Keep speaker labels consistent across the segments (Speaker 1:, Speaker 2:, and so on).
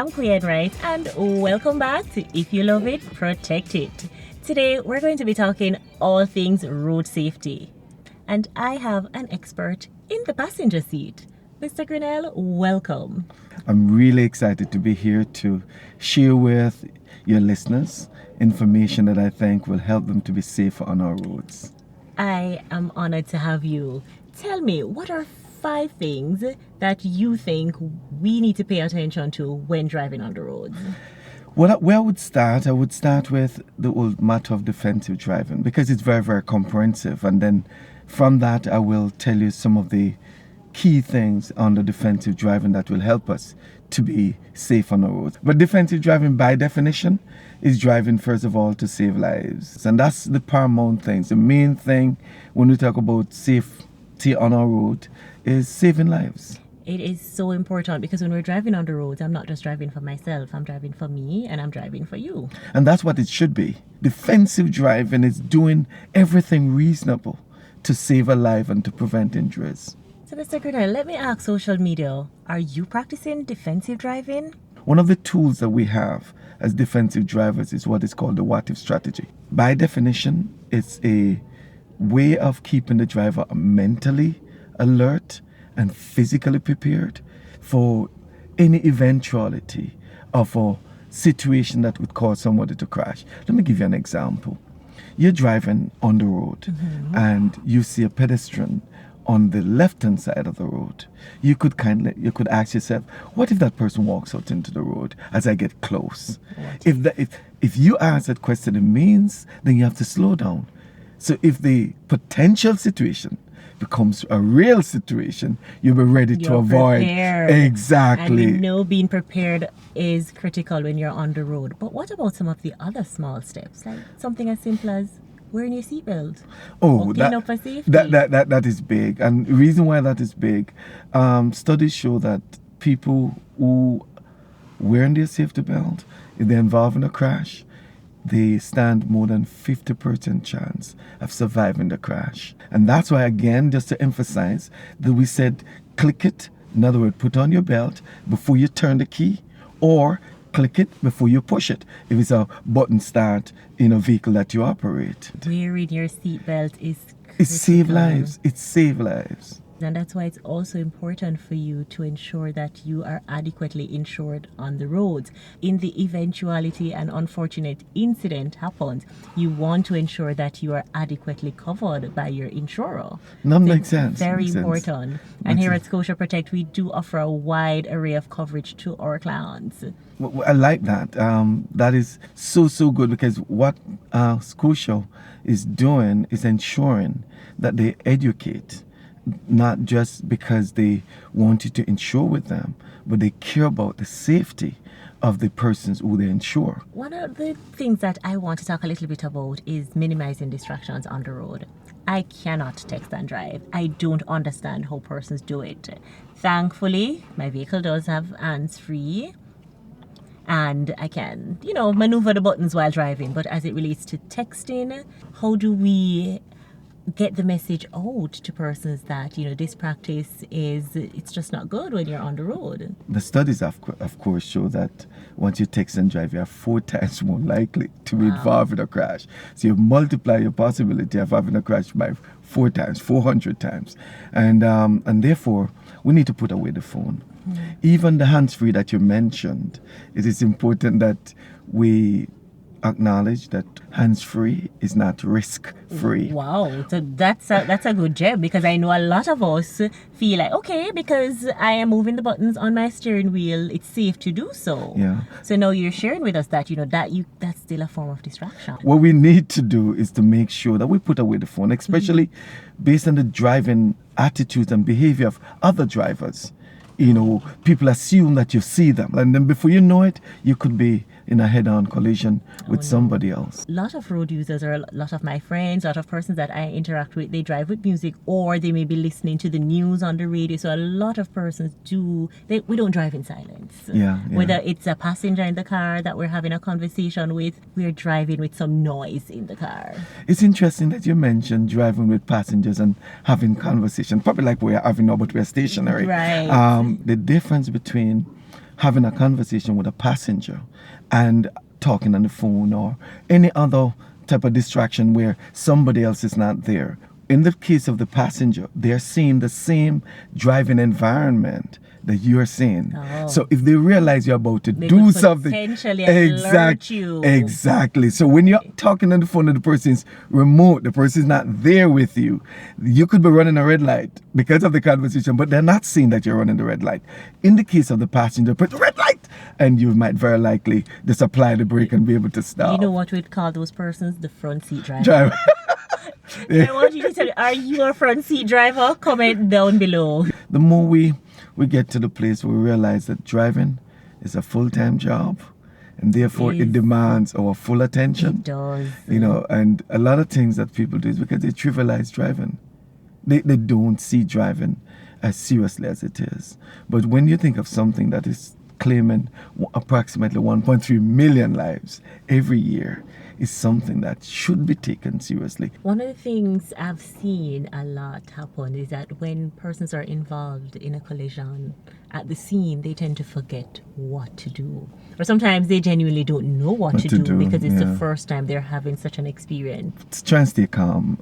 Speaker 1: I'm Kuyan, Wright, and welcome back to If You Love It, Protect It. Today, we're going to be talking all things road safety. And I have an expert in the passenger seat. Mr. Grennell, welcome.
Speaker 2: I'm really excited to be here to share with your listeners information that I think will help them to be safer on our roads.
Speaker 1: I am honored to have you. Tell me, what are 5 things that you think we need to pay attention to when driving on the roads?
Speaker 2: Well, where I would start with the old matter of defensive driving because it's very, very comprehensive. And then from that, I will tell you some of the key things on the defensive driving that will help us to be safe on the road. But defensive driving, by definition, is driving, first of all, to save lives. And that's the paramount thing. The main thing when we talk about safety on our road is saving lives.
Speaker 1: It is so important because when we're driving on the roads, I'm not just driving for myself, I'm driving for me and I'm driving for you.
Speaker 2: And that's what it should be. Defensive driving is doing everything reasonable to save a life and to prevent injuries.
Speaker 1: So, Mr. Grennell, let me ask social media, are you practicing defensive driving?
Speaker 2: One of the tools that we have as defensive drivers is what is called the what-if strategy. By definition, it's a way of keeping the driver mentally alert and physically prepared for any eventuality of a situation that would cause somebody to crash. Let me give you an example. You're driving on the road and you see a pedestrian on the left-hand side of the road. You could ask yourself, what if that person walks out into the road as I get close? If you ask that question, it means then you have to slow down. So if the potential situation becomes a real situation, you'll be ready to avoid.
Speaker 1: Prepared.
Speaker 2: Exactly.
Speaker 1: And we know being prepared is critical when you're on the road. But what about some of the other small steps, like something as simple as wearing your seatbelt? Up for safety.
Speaker 2: That is big. And the reason why that is big, studies show that people who wearing their safety belt, if they're involved in a crash, they stand more than 50% chance of surviving the crash. And that's why, again, just to emphasize that we said click it, in other words, put on your belt before you turn the key, or click it before you push it if it's a button start in a vehicle that you operate.
Speaker 1: Wearing your seatbelt is critical.
Speaker 2: It saves lives. It saves lives.
Speaker 1: And that's why it's also important for you to ensure that you are adequately insured on the roads. In the eventuality an unfortunate incident happens, you want to ensure that you are adequately covered by your insurer.
Speaker 2: That makes sense.
Speaker 1: Very important. And here at Scotia Protect, we do offer a wide array of coverage to our clients.
Speaker 2: I like that. That is so good because what Scotia is doing is ensuring that they educate, not just because they want you to insure with them, but they care about the safety of the persons who they insure.
Speaker 1: One of the things that I want to talk a little bit about is minimizing distractions on the road. I cannot text and drive. I don't understand how persons do it. Thankfully, my vehicle does have hands-free and I can, maneuver the buttons while driving. But as it relates to texting, how do we get the message out to persons that this practice it's just not good when you're on the road?
Speaker 2: The studies of course show that once you text and drive, you are 4 times more likely to be involved in a crash. So you multiply your possibility of having a crash by 4 times, 400 times, and therefore we need to put away the phone. Even the hands-free that you mentioned, it is important that we acknowledge that hands-free is not risk-free.
Speaker 1: Wow, so that's a good gem because I know a lot of us feel like, okay, because I am moving the buttons on my steering wheel, it's safe to do so.
Speaker 2: Yeah.
Speaker 1: So now you're sharing with us that that's still a form of distraction.
Speaker 2: What we need to do is to make sure that we put away the phone, especially based on the driving attitudes and behavior of other drivers. People assume that you see them, and then before you know it, you could be in a head-on collision with somebody else.
Speaker 1: A lot of road users, or a lot of my friends, a lot of persons that I interact with, they drive with music or they may be listening to the news on the radio. So a lot of persons we don't drive in silence.
Speaker 2: Yeah.
Speaker 1: Whether it's a passenger in the car that we're having a conversation with, we're driving with some noise in the car.
Speaker 2: It's interesting that you mentioned driving with passengers and having conversation, probably like we're having now, but we're stationary.
Speaker 1: Right.
Speaker 2: The difference between having a conversation with a passenger and talking on the phone or any other type of distraction where somebody else is not there. In the case of the passenger, they're seeing the same driving environment that you're seeing.
Speaker 1: Oh.
Speaker 2: So if they realize you're about to
Speaker 1: They
Speaker 2: do
Speaker 1: would
Speaker 2: something,
Speaker 1: potentially alert you.
Speaker 2: exactly. So when you're talking on the phone and the person's remote, the person's not there with you, you could be running a red light because of the conversation, but they're not seeing that you're running the red light. In the case of the passenger, put the red light, and you might very likely just apply the brake and be able to stop.
Speaker 1: You know what we'd call those persons? The front seat driver.
Speaker 2: Driver.
Speaker 1: I want you to tell me, are you a front seat driver? Comment down below.
Speaker 2: The more we get to the place where we realize that driving is a full-time job, and therefore it demands our full attention.
Speaker 1: It does.
Speaker 2: You know, and a lot of things that people do is because they trivialize driving. They don't see driving as seriously as it is. But when you think of something that is claiming approximately 1.3 million lives every year, is something that should be taken seriously.
Speaker 1: One of the things I've seen a lot happen is that when persons are involved in a collision at the scene, they tend to forget what to do. Or sometimes they genuinely don't know what to do because it's the first time they're having such an experience.
Speaker 2: Try and stay calm.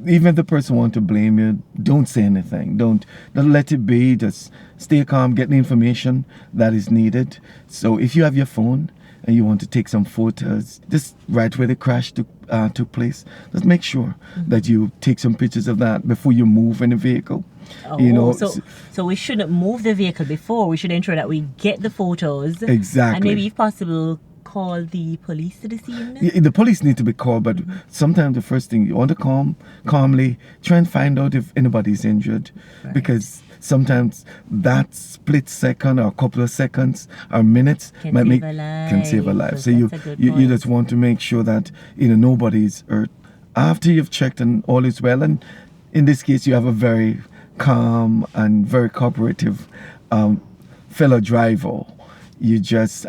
Speaker 2: Even if the person wants to blame you, don't say anything. Don't let it be. Just stay calm, get the information that is needed. So if you have your phone and you want to take some photos, just right where the crash took place, just make sure that you take some pictures of that before you move in the vehicle.
Speaker 1: Oh,
Speaker 2: you know,
Speaker 1: so we shouldn't move the vehicle before. We should ensure that we get the photos.
Speaker 2: Exactly.
Speaker 1: And maybe, if possible, call the police to the scene.
Speaker 2: Yeah, the police need to be called, but sometimes the first thing you want to calmly try and find out if anybody's injured, because sometimes that split second or a couple of seconds or minutes
Speaker 1: can save a life.
Speaker 2: So you just want to make sure that nobody's hurt. After you've checked and all is well, and in this case you have a very calm and very cooperative fellow driver, you just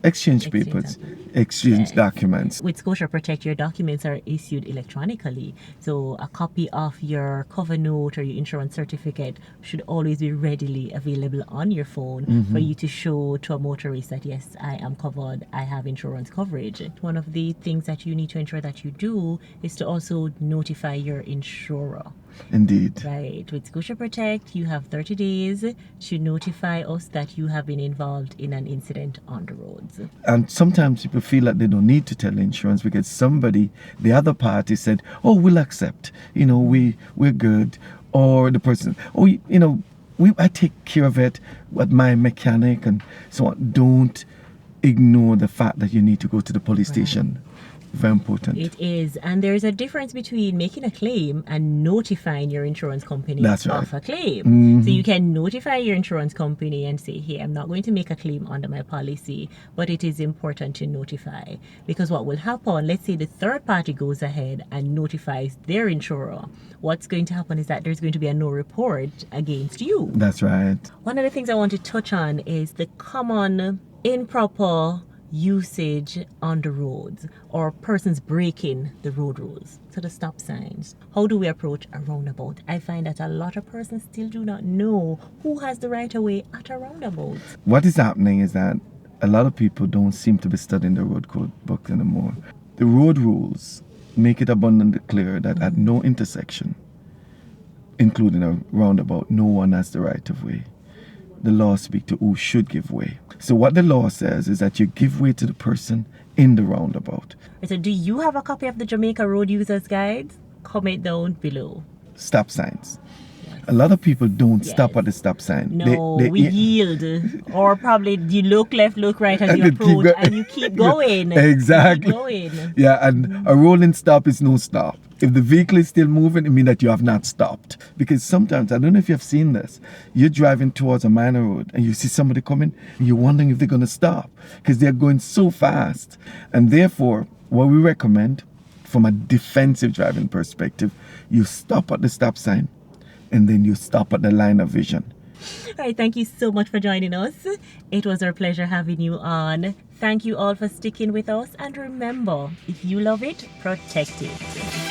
Speaker 2: exchange papers, exchange documents.
Speaker 1: With Scotia Protect, your documents are issued electronically. So a copy of your cover note or your insurance certificate should always be readily available on your phone for you to show to a motorist that, yes, I am covered, I have insurance coverage. One of the things that you need to ensure that you do is to also notify your insurer.
Speaker 2: Indeed.
Speaker 1: Right. With Scotia Protect, you have 30 days to notify us that you have been involved in an incident on the roads.
Speaker 2: And sometimes people feel like they don't need to tell the insurance because somebody, the other party said, oh, we'll accept, we're good. Or the person, I take care of it with my mechanic and so on. Don't ignore the fact that you need to go to the police station. Very important.
Speaker 1: It is. And there's a difference between making a claim and notifying your insurance company
Speaker 2: of
Speaker 1: a claim. So you can notify your insurance company and say, hey, I'm not going to make a claim under my policy, but it is important to notify. Because what will happen, let's say the third party goes ahead and notifies their insurer. What's going to happen is that there's going to be a no report against you.
Speaker 2: That's right.
Speaker 1: One of the things I want to touch on is the common improper usage on the roads or persons breaking the road rules. So the stop signs. How do we approach a roundabout? I find that a lot of persons still do not know who has the right of way at a roundabout.
Speaker 2: What is happening is that a lot of people don't seem to be studying the road code book anymore. The road rules make it abundantly clear that at no intersection, including a roundabout, no one has the right of way. The law speaks to who should give way. So what the law says is that you give way to the person in the roundabout.
Speaker 1: So do you have a copy of the Jamaica Road Users Guide? Comment down below.
Speaker 2: Stop signs. A lot of people don't stop at the stop sign.
Speaker 1: No, we yield. Or probably you look left, look right as you approach and you keep going.
Speaker 2: Exactly.
Speaker 1: Keep going.
Speaker 2: Yeah, and a rolling stop is no stop. If the vehicle is still moving, it means that you have not stopped. Because sometimes, I don't know if you've seen this, you're driving towards a minor road and you see somebody coming and you're wondering if they're going to stop because they're going so fast. And therefore, what we recommend from a defensive driving perspective, you stop at the stop sign and then you stop at the line of vision.
Speaker 1: All right, thank you so much for joining us. It was our pleasure having you on. Thank you all for sticking with us. And remember, if you love it, protect it.